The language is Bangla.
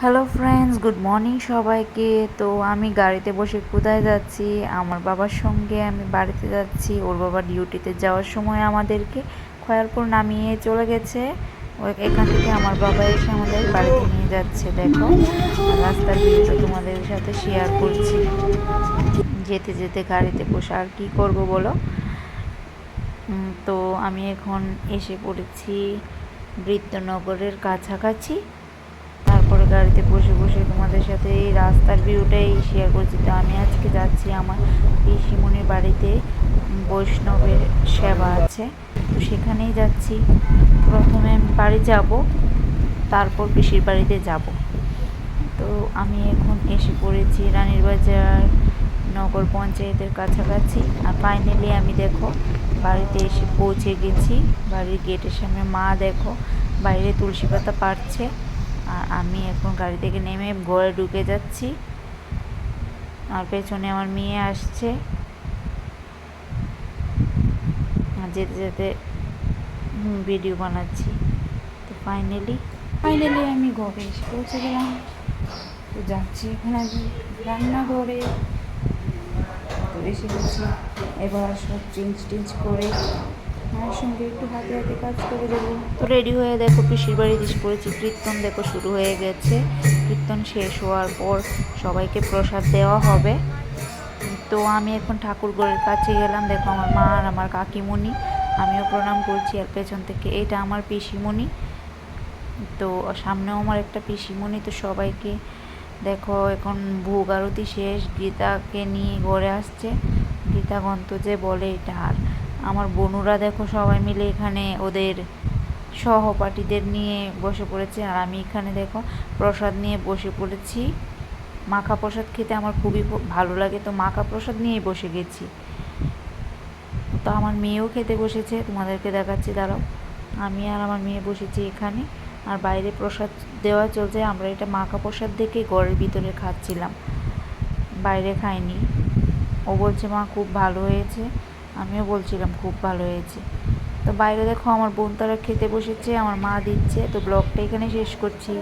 হ্যালো ফ্রেন্ডস, গুড মর্নিং সবাইকে। তো আমি গাড়িতে বসে কোথায় যাচ্ছি? আমার বাবার সঙ্গে আমি বাড়িতে যাচ্ছি। ওর বাবা ডিউটিতে যাওয়ার সময় আমাদেরকে খয়ারপুর নামিয়ে চলে গেছে। এখান থেকে আমার বাবা এসে আমাদের বাড়িতে নিয়ে যাচ্ছে। দেখো, রাস্তার ভিউটা তোমাদের সাথে শেয়ার করছি। যেতে যেতে গাড়িতে বসে আর কি করব বলো। তো আমি এখন এসে পড়েছি বৃত্তনগরের কাছাকাছি। তারপরে গাড়িতে বসে বসে তোমাদের সাথে এই রাস্তার ভিউটাই শেয়ার করছি। তো আমি আজকে যাচ্ছি আমার পিসিমণির বাড়িতে, বৈষ্ণবের সেবা আছে, তো সেখানেই যাচ্ছি। প্রথমে আমি বাড়ি যাব, তারপর পিসির বাড়িতে যাব। তো আমি এখন এসে পড়েছি রানীর বাজার নগর পঞ্চায়েতের কাছাকাছি। আর ফাইনালি আমি দেখো বাড়িতে এসে পৌঁছে গেছি। বাড়ির গেটের সামনে মা দেখো বাইরে তুলসী পাতা পাড়ছে, আর আমি এখন গাড়ি থেকে নেমে ঘরে ঢুকে যাচ্ছি। আর পেছনে আমার মেয়ে আসছে। আর যেতে যেতে ভিডিও বানাচ্ছি। তো ফাইনালি আমি ঘরে এসে পৌঁছে গেলাম। তো যাচ্ছি এখন আমি রান্নাঘরে। তো এসে গেছি, এবার সব চেঞ্জ করে মায়ের সঙ্গে একটু হাতে হাতে কাজ করে দেবো। তো রেডি হয়ে দেখো পিসির বাড়ি এসে পড়েছি। কীর্তন দেখো শুরু হয়ে গেছে। কীর্তন শেষ হওয়ার পর সবাইকে প্রসাদ দেওয়া হবে। তো আমি এখন ঠাকুরঘরের কাছে গেলাম। দেখো আমার মা আর আমার কাকিমণি, আমিও প্রণাম করছি। আর পেছন থেকে এটা আমার পিসিমণি, তো সামনেও আমার একটা পিসিমণি। তো সবাইকে দেখো এখন ভোগ আরতি শেষ, গীতাকে নিয়ে ঘরে আসছে। গীতা গ্রন্থ যে বলে এটা। আর আমার বোনুরা দেখো সবাই মিলে এখানে ওদের সহপাঠীদের নিয়ে বসে পড়েছে। আর আমি এখানে দেখো প্রসাদ নিয়ে বসে পড়েছি। মাখা প্রসাদ খেতে আমার খুবই ভালো লাগে, তো মাখা প্রসাদ নিয়েই বসে গেছি। তো আমার মেয়েও খেতে বসেছে, তোমাদেরকে দেখাচ্ছি, দাঁড়াও। আমি আর আমার মেয়ে বসেছি এখানে। আর বাইরে প্রসাদ দেওয়া চলছে। আমরা এটা মাখা প্রসাদ দেখে ঘরের ভিতরে খাচ্ছিলাম, বাইরে খাইনি। ও বলছে মা খুব ভালো হয়েছে, আমিও বলছিলাম খুব ভালো হয়েছে। তো বাইরে দেখো আমার বোন তারা খেতে বসেছে, আমার মা দিচ্ছে। তো ব্লগটা এখানে শেষ করছি।